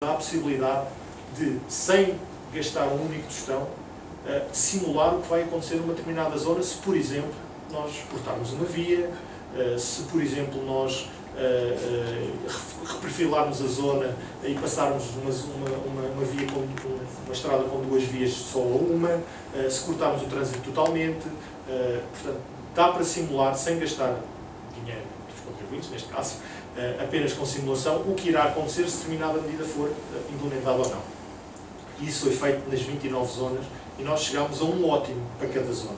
há a possibilidade de, sem gastar um único tostão, simular o que vai acontecer numa determinada zona, se, por exemplo, nós cortarmos uma via, se, por exemplo, nós reperfilarmos a zona e passarmos uma via com uma estrada com duas vias só a uma, se cortarmos o trânsito totalmente, portanto, dá para simular, sem gastar dinheiro dos contribuintes, neste caso, apenas com simulação, o que irá acontecer se determinada medida for implementada ou não. E isso foi feito nas 29 zonas e nós chegámos a um ótimo para cada zona.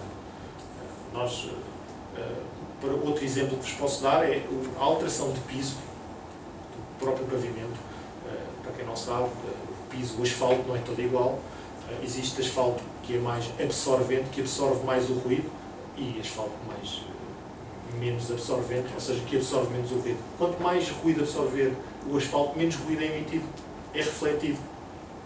Para outro exemplo que vos posso dar é a alteração de piso do próprio pavimento. Para quem não sabe, o piso, o asfalto não é todo igual. Existe asfalto que é mais absorvente, que absorve mais o ruído, e asfalto menos absorvente, ou seja, que absorve menos o ruído. Quanto mais ruído absorver o asfalto, menos ruído é emitido, é refletido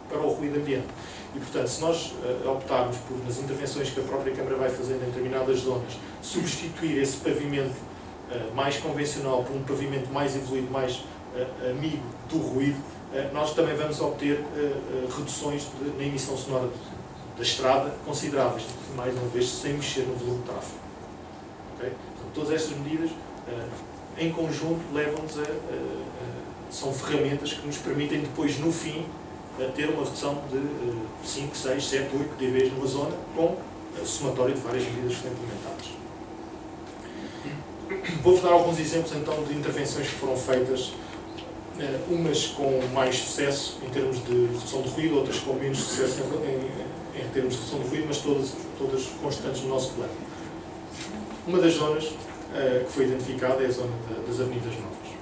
para o ruído ambiente. E, portanto, se nós optarmos por, nas intervenções que a própria Câmara vai fazendo em determinadas zonas, substituir esse pavimento mais convencional por um pavimento mais evoluído, mais amigo do ruído, nós também vamos obter reduções na emissão sonora da estrada consideráveis, mais uma vez, sem mexer no volume de tráfego. Okay? Então, todas estas medidas, em conjunto, levam-nos são ferramentas que nos permitem depois, no fim, ter uma redução de 5, 6, 7, 8 dBs numa zona, com o somatório de várias medidas que foram implementadas. Vou-vos dar alguns exemplos, então, de intervenções que foram feitas, umas com mais sucesso em termos de redução de ruído, outras com menos sucesso em termos de redução de ruído, mas todas constantes no nosso plano. Uma das zonas que foi identificada é a zona das Avenidas Novas.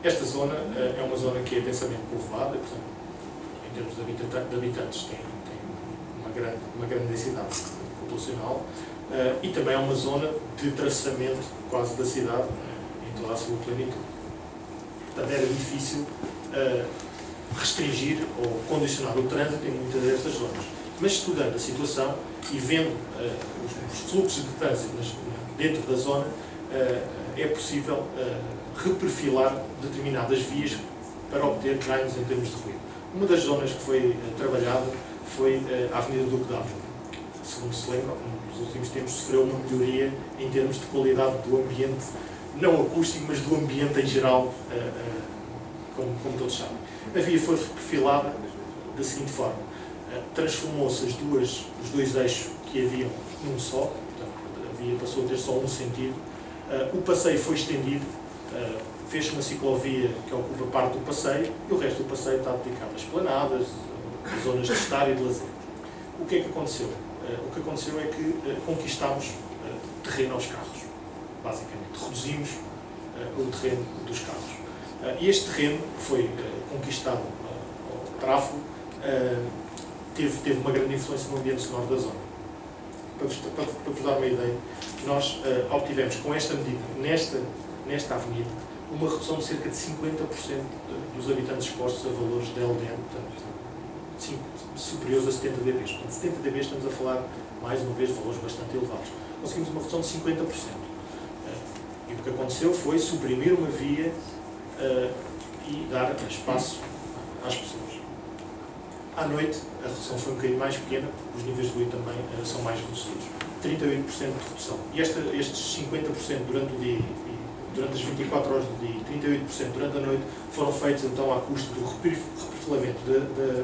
Esta zona é uma zona que é densamente povoada, portanto, em termos de habitantes, tem uma grande densidade populacional, e também é uma zona de traçamento quase da cidade em toda a sua plenitude. Portanto, era difícil restringir ou condicionar o trânsito em muitas destas zonas. Mas estudando a situação e vendo os fluxos de trânsito dentro da zona, é possível reperfilar determinadas vias para obter ganhos em termos de ruído. Uma das zonas que foi trabalhada foi a Avenida Duque d'Ávila. Segundo se lembra, nos últimos tempos sofreu uma melhoria em termos de qualidade do ambiente, não acústico, mas do ambiente em geral, como todos sabem. A via foi reperfilada da seguinte forma: transformou-se os dois eixos que haviam num só, portanto, a via passou a ter só um sentido, o passeio foi estendido, fez-se uma ciclovia que ocupa parte do passeio e o resto do passeio está dedicado a esplanadas, zonas de estar e de lazer. O que é que aconteceu? O que aconteceu é que conquistámos terreno aos carros, basicamente. Reduzimos o terreno dos carros. E este terreno que foi conquistado ao tráfego teve uma grande influência no ambiente sonoro da zona. Para vos dar uma ideia, nós obtivemos com esta medida, nesta avenida, uma redução de cerca de 50% dos habitantes expostos a valores de LDN, portanto, superiores a 70 dB. Portanto, 70 dB estamos a falar, mais uma vez, de valores bastante elevados. Conseguimos uma redução de 50%. E o que aconteceu foi suprimir uma via e dar espaço às pessoas. À noite, a redução foi um bocadinho mais pequena, porque os níveis de ruído também são mais reduzidos. 38% de redução. E estes 50% durante o dia, durante as 24 horas do dia, e 38% durante a noite, foram feitos então à custa do reperfilamento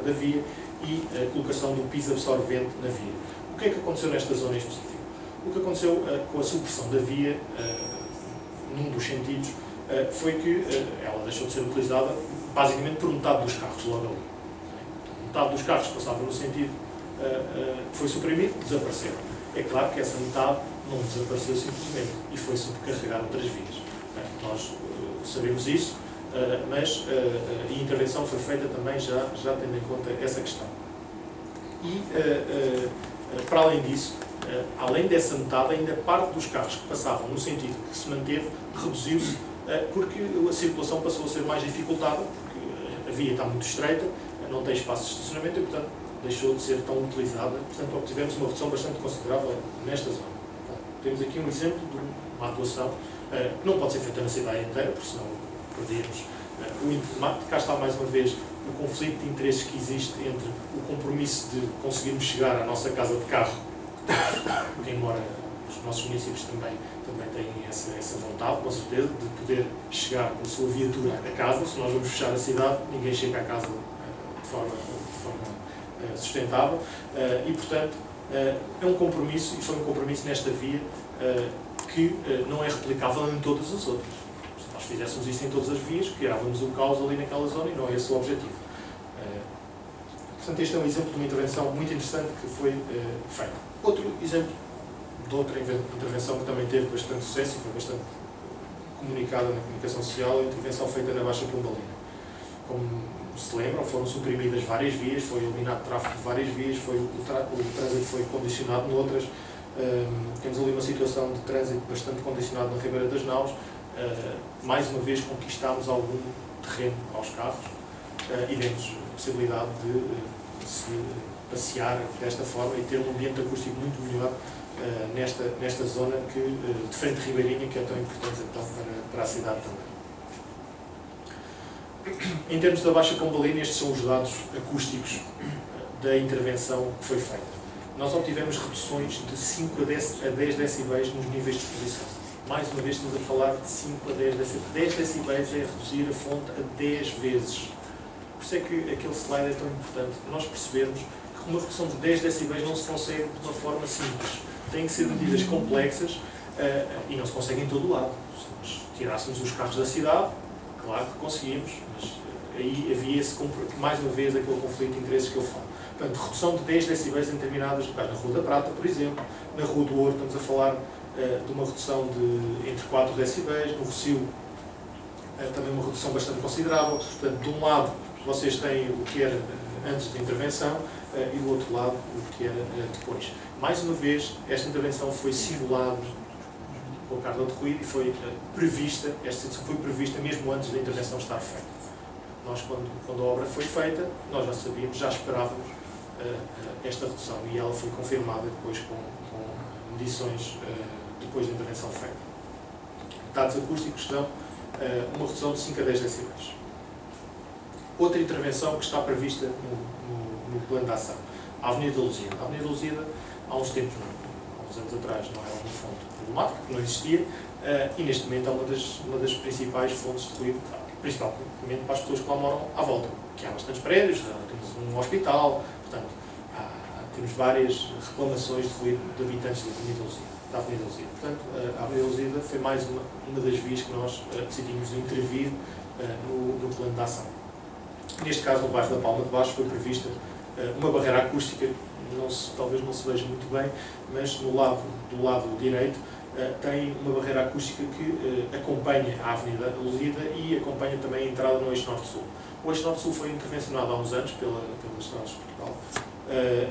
da via e a colocação do piso absorvente na via. O que é que aconteceu nesta zona em específico? O que aconteceu com a supressão da via, num dos sentidos, foi que ela deixou de ser utilizada basicamente por metade dos carros logo ali. Metade dos carros que passavam no sentido foi suprimido, desapareceram. É claro que essa metade não desapareceu simplesmente e foi subcarregar outras vias. Nós sabemos isso, mas a intervenção foi feita também já tendo em conta essa questão. E, para além disso, além dessa metade, ainda parte dos carros que passavam no sentido que se manteve, reduziu-se, porque a circulação passou a ser mais dificultada, porque a via está muito estreita, não tem espaço de estacionamento e, portanto, deixou de ser tão utilizada. Portanto, obtivemos uma redução bastante considerável nesta zona. Então, temos aqui um exemplo de uma atuação que não pode ser feita na cidade inteira, porque senão perdíamos cá está mais uma vez o conflito de interesses que existe entre o compromisso de conseguirmos chegar à nossa casa de carro, embora os nossos municípios também têm essa vontade, com certeza, de poder chegar com a sua viatura a casa. Se nós vamos fechar a cidade, ninguém chega à casa de forma sustentável, e portanto é um compromisso, e foi um compromisso nesta via que não é replicável em todas as outras. Se nós fizéssemos isso em todas as vias, criávamos um caos ali naquela zona e não é esse o objetivo. Portanto, este é um exemplo de uma intervenção muito interessante que foi feita. Outro exemplo de outra intervenção que também teve bastante sucesso e foi bastante comunicada na comunicação social, é a intervenção feita na Baixa Pombalina. Como se lembram, foram suprimidas várias vias, foi eliminado o tráfego de várias vias, o trânsito foi condicionado noutras. Temos ali uma situação de trânsito bastante condicionado na Ribeira das Naus. Mais uma vez conquistámos algum terreno aos carros e demos a possibilidade de se passear desta forma e ter um ambiente acústico muito melhor nesta zona de frente ribeirinha, que é tão importante então para a cidade também. Em termos da Baixa Pombalina, estes são os dados acústicos da intervenção que foi feita. Nós obtivemos reduções de 5 a 10 decibéis nos níveis de exposição. Mais uma vez estamos a falar de 5 a 10 decibéis. 10 decibéis é reduzir a fonte a 10 vezes. Por isso é que aquele slide é tão importante. Nós percebemos que uma redução de 10 decibéis não se consegue de uma forma simples. Têm que ser medidas complexas e não se consegue em todo o lado. Se nós tirássemos os carros da cidade, claro que conseguimos, mas aí havia mais uma vez aquele conflito de interesses que eu falo. Portanto, redução de 10 decibéis em determinadas locais. Na Rua da Prata, por exemplo, na Rua do Ouro, estamos a falar de uma redução de entre 4 decibéis, no Rossio também uma redução bastante considerável. Portanto, de um lado vocês têm o que era antes da intervenção e do outro lado o que era depois. Mais uma vez, esta intervenção foi simulada com a carta de ruído e foi prevista, esta situação foi prevista mesmo antes da intervenção estar feita. Nós, quando a obra foi feita, nós já sabíamos, já esperávamos esta redução e ela foi confirmada depois com medições depois da intervenção feita. Dados acústicos dão uma redução de 5 a 10 decibéis. Outra intervenção que está prevista no plano de ação, a Avenida Lusíada. A Avenida Lusíada, há uns tempos, há uns anos atrás, não era uma fonte problemática, que não existia, e neste momento é uma das principais fontes de ruído, principalmente para as pessoas que lá moram à volta, que há bastantes prédios, temos um hospital, portanto, temos várias reclamações de ruído de habitantes da Avenida Lusíada. Portanto, a Avenida Lusíada foi mais uma das vias que nós decidimos intervir no plano de ação. Neste caso, no bairro da Palma de Baixo, foi prevista uma barreira acústica, talvez não se veja muito bem, mas do lado direito tem uma barreira acústica que acompanha a Avenida Lusíada e acompanha também a entrada no Eixo Norte-Sul. O Eixo Norte-Sul foi intervencionado há uns anos pelas Estradas de Portugal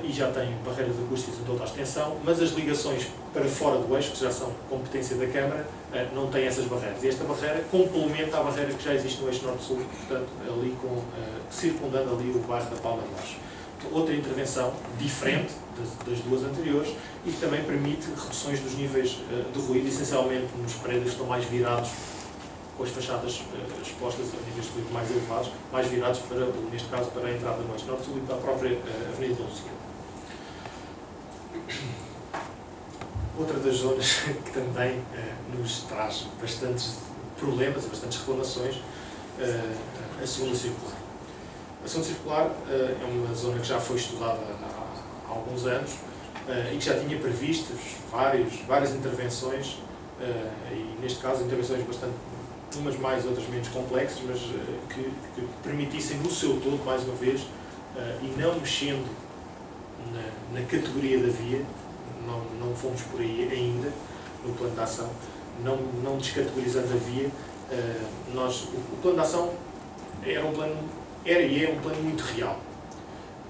e já tem barreiras acústicas em toda a extensão, mas as ligações para fora do eixo, que já são competência da Câmara, não têm essas barreiras. E esta barreira complementa a barreira que já existe no Eixo Norte-Sul, portanto, ali circundando ali o bairro da Palma de Baixo. Outra intervenção diferente das duas anteriores e que também permite reduções dos níveis de ruído, essencialmente nos prédios que estão mais virados, com as fachadas expostas a níveis de ruído mais elevados, mais virados, neste caso, para a entrada do Eixo Norte-Sul e para a própria Avenida Lusíada. Outra das zonas que também nos traz bastantes problemas e bastantes reclamações, a segunda circular. A segunda circular é uma zona que já foi estudada há alguns anos e que já tinha previstas várias intervenções, e neste caso intervenções bastante, umas mais, outras menos complexas, mas que permitissem no seu todo, mais uma vez, e não mexendo na categoria da via, não fomos por aí ainda no plano de ação, não descategorizando a via, o plano de ação era e é um plano muito real.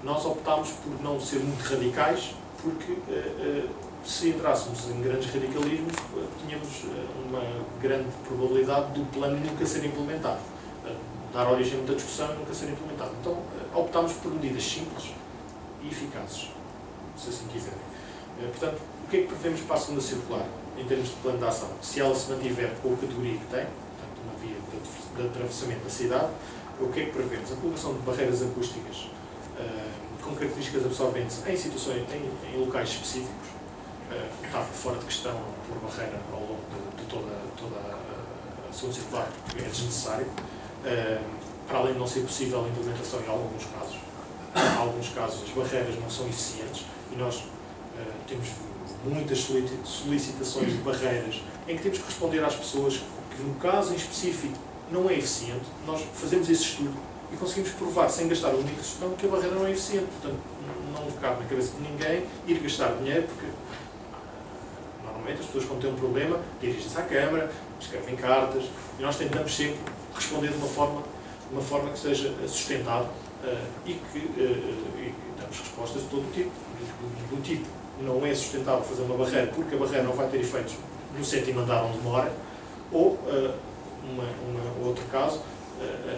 Nós optámos por não ser muito radicais, porque se entrássemos em grandes radicalismos, tínhamos uma grande probabilidade do plano nunca ser implementado, dar origem a muita discussão e nunca ser implementado. Então, optámos por medidas simples e eficazes, se assim quiserem. Portanto, o que é que prevemos para a segunda circular, em termos de plano de ação? Se ela se mantiver com a categoria que tem, portanto, uma via de de atravessamento da cidade. O que é que prevemos? A colocação de barreiras acústicas com características absorventes em situações, em locais específicos. Estava fora de questão por barreira ao longo de toda a segunda circular, porque é desnecessário. Para além de não ser possível a implementação em alguns casos. Em alguns casos as barreiras não são eficientes e nós temos muitas solicitações de barreiras em que temos que responder às pessoas que no caso em específico não é eficiente. Nós fazemos esse estudo e conseguimos provar, sem gastar um único tostão, que a barreira não é eficiente. Portanto, não cabe na cabeça de ninguém ir gastar dinheiro, porque normalmente as pessoas, quando têm um problema, dirigem-se à Câmara, escrevem cartas, e nós tentamos sempre responder de uma forma que seja sustentável e que damos respostas de todo o tipo. Do tipo, não é sustentável fazer uma barreira, porque a barreira não vai ter efeitos no 7º andar onde mora, ou outro caso,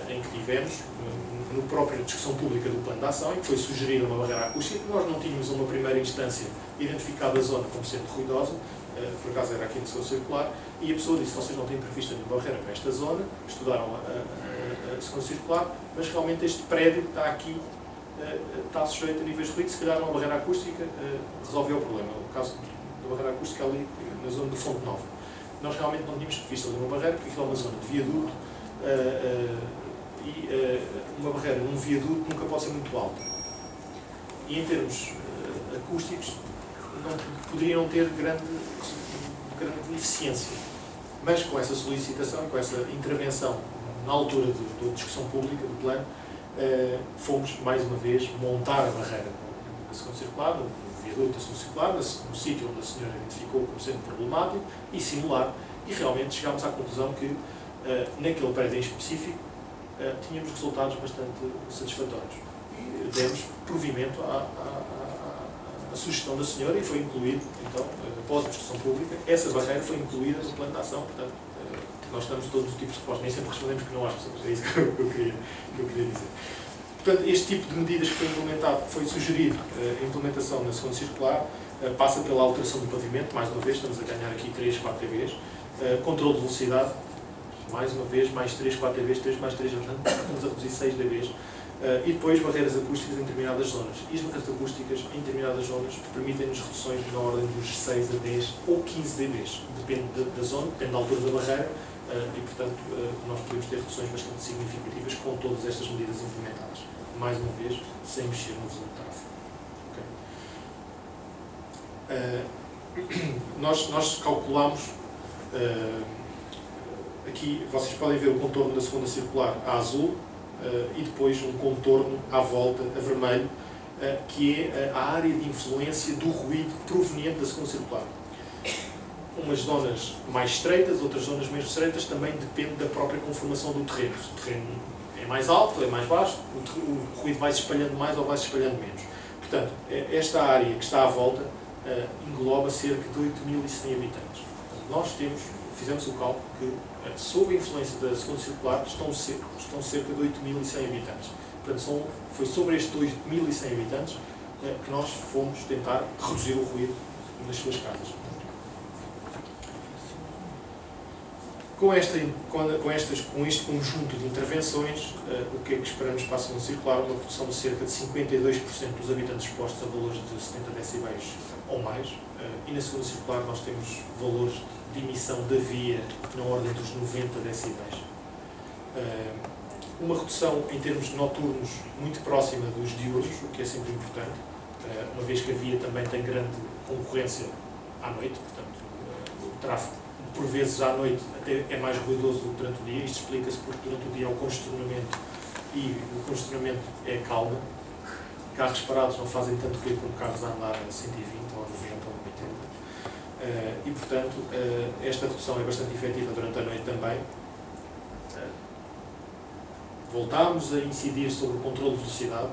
em que tivemos, no própria discussão pública do plano de ação, em que foi sugerida uma barreira acústica, nós não tínhamos uma primeira instância identificado a zona como sendo ruidosa, por acaso era aqui no seu circular, e a pessoa disse: vocês não têm prevista nenhuma barreira para esta zona, estudaram a segunda circular, mas realmente este prédio está aqui, está sujeito a níveis de ruído, se calhar uma barreira acústica resolveu o problema. O caso da barreira acústica ali na zona do Fonte Nova. Nós realmente não tínhamos previsto ali uma barreira, porque aquilo é uma zona de viaduto, e uma barreira num viaduto nunca pode ser muito alta. E em termos acústicos, não poderiam ter grande eficiência. Mas com essa solicitação, com essa intervenção na altura da discussão pública do plano, fomos mais uma vez montar a barreira na segunda circular, no viaduto da segunda circular, no sítio onde a senhora identificou como sendo problemático, e simular. E realmente chegámos à conclusão que naquele prédio em específico tínhamos resultados bastante satisfatórios. E demos provimento à sugestão da senhora e foi incluído, então, após a discussão pública, essa barreira foi incluída no plano de ação. Portanto, nós estamos todos os tipos de respostas, nem sempre respondemos que não às pessoas, é isso que eu queria dizer. Portanto, este tipo de medidas que foi implementado, foi sugerido a implementação na segunda circular, passa pela alteração do pavimento, mais uma vez, estamos a ganhar aqui 3, 4 dBs, controle de velocidade, mais uma vez, mais 3, 4 dBs, 3 mais 3, estamos a reduzir 6 dBs, e depois barreiras acústicas em determinadas zonas. E as barreiras acústicas em determinadas zonas permitem-nos reduções na ordem dos 6 a 10 ou 15 dBs, depende da zona, depende da altura da barreira, e portanto nós podemos ter reduções bastante significativas com todas estas medidas implementadas. Mais uma vez, sem mexer no volume de tráfego. Nós calculamos, aqui vocês podem ver o contorno da segunda circular a azul, e depois um contorno à volta a vermelho, que é a área de influência do ruído proveniente da segunda circular. Umas zonas mais estreitas, outras zonas menos estreitas, também depende da própria conformação do terreno. Se o terreno é mais alto, é mais baixo, o ruído vai se espalhando mais ou vai se espalhando menos. Portanto, esta área que está à volta engloba cerca de 8.100 habitantes. Nós fizemos o cálculo que, sob a influência da segunda circular, estão cerca de 8.100 habitantes. Portanto, foi sobre estes 8.100 habitantes que nós fomos tentar reduzir o ruído nas suas casas. Com este conjunto de intervenções, o que é que esperamos para a segunda circular? Uma redução de cerca de 52% dos habitantes expostos a valores de 70 decibéis ou mais, e na segunda circular nós temos valores de emissão da via na ordem dos 90 decibéis. Uma redução em termos noturnos muito próxima dos diurnos, o que é sempre importante, uma vez que a via também tem grande concorrência à noite, portanto o tráfego por vezes à noite até é mais ruidoso do que durante o dia. Isto explica-se porque durante o dia há o congestionamento e o congestionamento é calma. Carros parados não fazem tanto ruído como carros a andar a 120 ou a 90 ou a 80. E portanto esta redução é bastante efetiva durante a noite também. Voltámos a incidir sobre o controle de velocidade.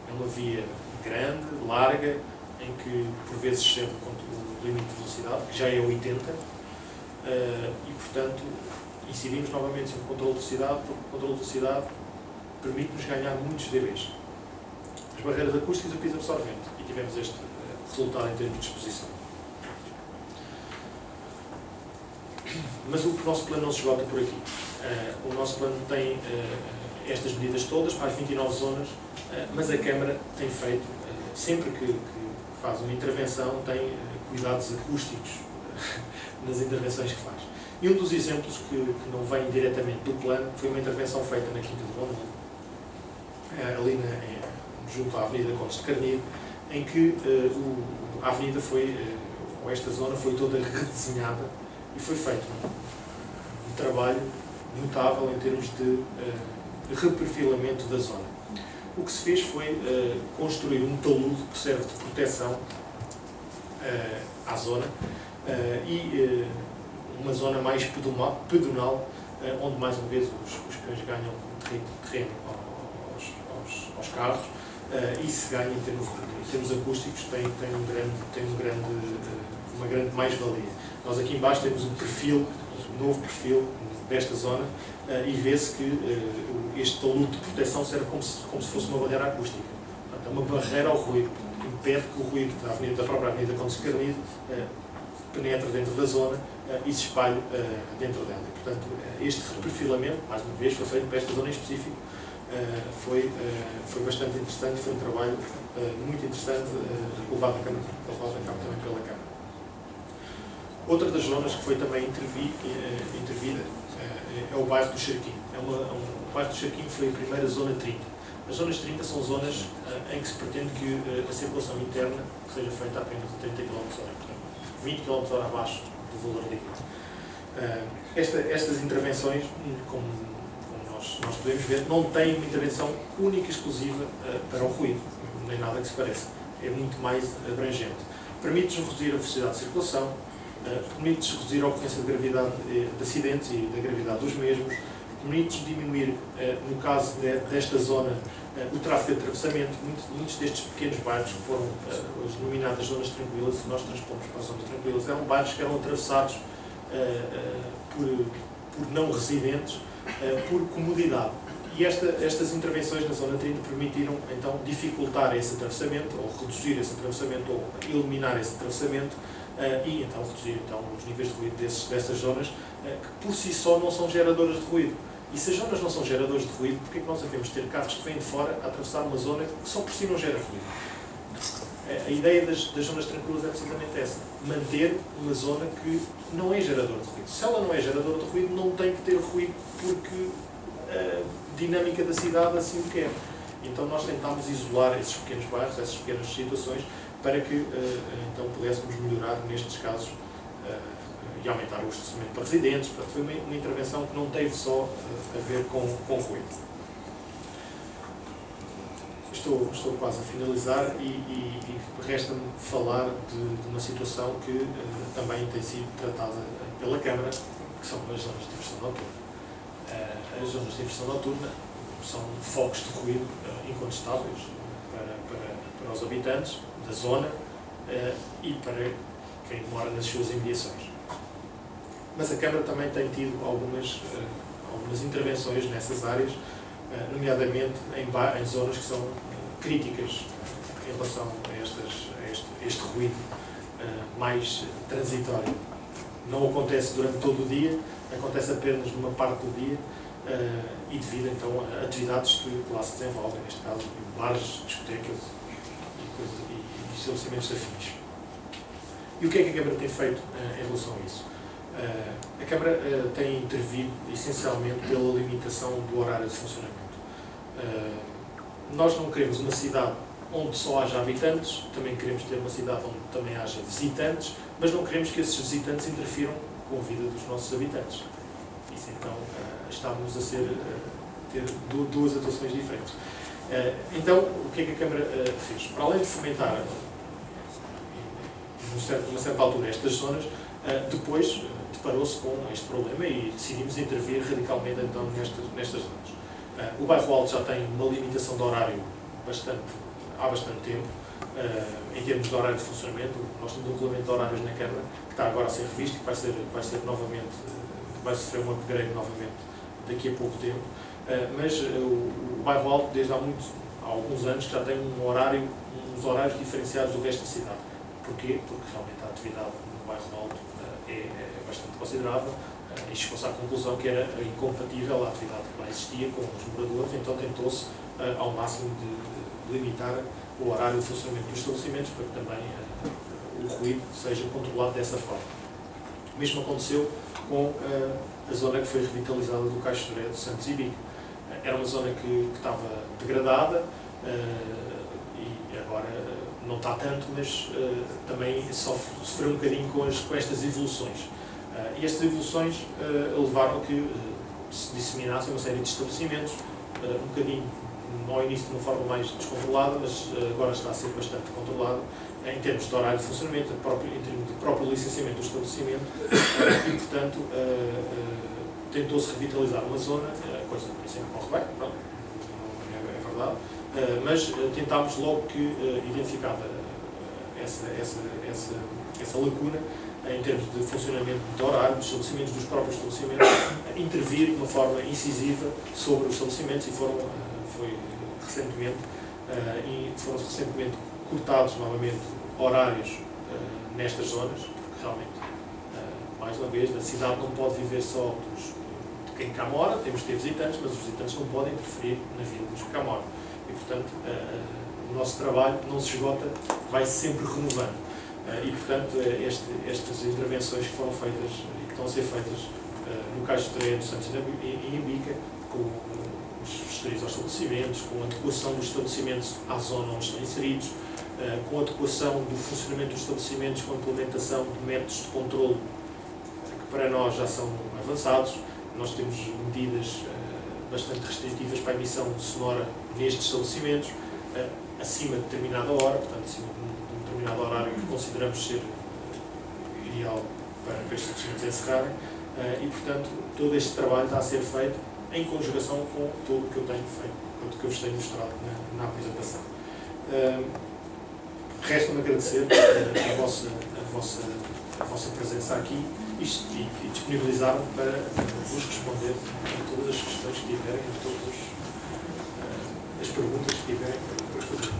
É uma via grande, larga, em que por vezes excede o limite de velocidade, que já é 80. E, portanto, incidimos novamente sobre o controle de velocidade, porque o controle de velocidade permite-nos ganhar muitos dBs. As barreiras acústicas e o piso absorvente. E tivemos este resultado em termos de exposição. Mas o nosso plano não se esgota por aqui. O nosso plano tem estas medidas todas para as 29 zonas, mas a Câmara tem feito, sempre que faz uma intervenção, tem cuidados acústicos nas intervenções que faz. E um dos exemplos que não vem diretamente do plano foi uma intervenção feita na Quinta de Gondomar, ali junto à Avenida Condes de Carneiro, em que a avenida ou esta zona foi toda redesenhada e foi feito um trabalho notável em termos de reperfilamento da zona. O que se fez foi construir um talude que serve de proteção à zona e uma zona mais pedonal, onde mais uma vez os peões ganham terreno aos carros e se ganha em termos acústicos tem uma grande mais-valia. Nós aqui embaixo temos um novo perfil desta zona e vê-se que este talude de proteção serve como se fosse uma barreira acústica. Portanto, é uma barreira ao ruído, que impede que o ruído da própria Avenida Condes de Carneiro penetre dentro da zona e se espalhe dentro dela. E, portanto, este reperfilamento, mais uma vez, foi feito para esta zona em específico, foi bastante interessante, foi um trabalho muito interessante levado a cabo também pela Câmara. Outra das zonas que foi também intervida é o bairro do Charquinho. O bairro do Charquinho foi a primeira zona 30. As zonas 30 são zonas em que se pretende que a circulação interna seja feita apenas a 30 km/h, portanto, 20 km/h abaixo do valor líquido. Estas intervenções, como nós podemos ver, não têm uma intervenção única e exclusiva para o ruído, nem nada que se pareça. É muito mais abrangente. Permite-nos reduzir a velocidade de circulação, permite-nos reduzir a ocorrência de gravidade de acidentes e da gravidade dos mesmos, permite-nos diminuir, no caso desta zona, o tráfego de atravessamento. Muitos destes pequenos bairros que foram as denominadas zonas tranquilas, que nós transpomos para as zonas tranquilas, eram bairros que eram atravessados por não residentes, por comodidade. E estas intervenções na zona 30 permitiram, então, dificultar esse atravessamento, ou reduzir esse atravessamento, ou eliminar esse atravessamento, e, então, reduzir os níveis de ruído dessas zonas, que por si só não são geradoras de ruído. E se as zonas não são geradores de ruído, porquê é que nós devemos ter carros que vêm de fora a atravessar uma zona que só por si não gera ruído? A ideia das zonas tranquilas é precisamente essa. Manter uma zona que não é geradora de ruído. Se ela não é geradora de ruído, não tem que ter ruído porque a dinâmica da cidade assim o quer. Então nós tentámos isolar esses pequenos bairros, essas pequenas situações, para que então pudéssemos melhorar nestes casos e aumentar o estacionamento para residentes. Portanto, foi uma intervenção que não teve só a ver com ruído. Estou quase a finalizar e resta-me falar de uma situação que também tem sido tratada pela Câmara, que são as zonas de diversão noturna. As zonas de diversão noturna são focos de ruído incontestáveis para os habitantes da zona e para quem mora nas suas imediações. Mas a Câmara também tem tido algumas intervenções nessas áreas, nomeadamente em zonas que são críticas em relação a este ruído mais transitório. Não acontece durante todo o dia, acontece apenas numa parte do dia e devido então a atividades que lá se desenvolvem, neste caso bares, discotecas e estabelecimentos afins. E o que é que a Câmara tem feito em relação a isso? A Câmara tem intervido essencialmente pela limitação do horário de funcionamento. Nós não queremos uma cidade onde só haja habitantes, também queremos ter uma cidade onde também haja visitantes, mas não queremos que esses visitantes interfiram com a vida dos nossos habitantes. Isso então estamos a ter duas atuações diferentes. Então, o que é que a Câmara fez? Para além de fomentar, numa certa altura, estas zonas, depois deparou-se com este problema e decidimos intervir radicalmente então nestas zonas. O bairro Alto já tem uma limitação de horário há bastante tempo, em termos de horário de funcionamento. Nós temos um regulamento de horários na Câmara que está agora a ser revisto e que vai sofrer um upgrade novamente daqui a pouco tempo. Mas o bairro Alto, desde há alguns anos, já tem uns horários diferenciados do resto da cidade. Porquê? Porque realmente a atividade no bairro Alto é bastante considerável. e chegou-se à conclusão que era incompatível a atividade que lá existia com os moradores, então tentou-se ao máximo de limitar o horário de funcionamento dos estabelecimentos para que também o ruído seja controlado dessa forma. O mesmo aconteceu com a zona que foi revitalizada do Caixo de Dré de Santos e Bica. Era uma zona que estava degradada e agora não está tanto, mas também sofreu um bocadinho com estas evoluções. E estas evoluções levaram a que se disseminasse uma série de estabelecimentos, um bocadinho ao início de uma forma mais descontrolada, mas agora está a ser bastante controlado em termos de horário de funcionamento, em termos de próprio licenciamento do estabelecimento e, portanto, tentou-se revitalizar uma zona, a coisa sempre corre bem, pronto, é verdade, mas tentámos logo que identificava essa lacuna em termos de funcionamento de horário dos estabelecimentos, dos próprios estabelecimentos, intervir de uma forma incisiva sobre os estabelecimentos e foram recentemente cortados novamente horários nestas zonas, porque realmente, mais uma vez, a cidade não pode viver só de quem cá mora, temos que ter visitantes, mas os visitantes não podem interferir na vida dos que cá moram. E, portanto, o nosso trabalho não se esgota, vai-se sempre renovando. E, portanto, estas intervenções que foram feitas e que estão a ser feitas no Caixo de Dré, no Santos e em Bica, com os vistorias aos estabelecimentos, com a adequação dos estabelecimentos à zona onde estão inseridos, com a adequação do funcionamento dos estabelecimentos, com a implementação de métodos de controle que para nós já são avançados. Nós temos medidas bastante restritivas para a emissão sonora nestes estabelecimentos, acima de determinada hora, portanto, acima de um determinado horário que consideramos ser ideal para estes estabelecimentos encerrarem, e, portanto, todo este trabalho está a ser feito em conjugação com tudo o que eu tenho feito, tudo o que eu vos tenho mostrado na apresentação. Resta-me agradecer a vossa presença aqui e disponibilizar-me para vos responder a todas as questões que tiverem, a todas as perguntas que tiverem para fazer.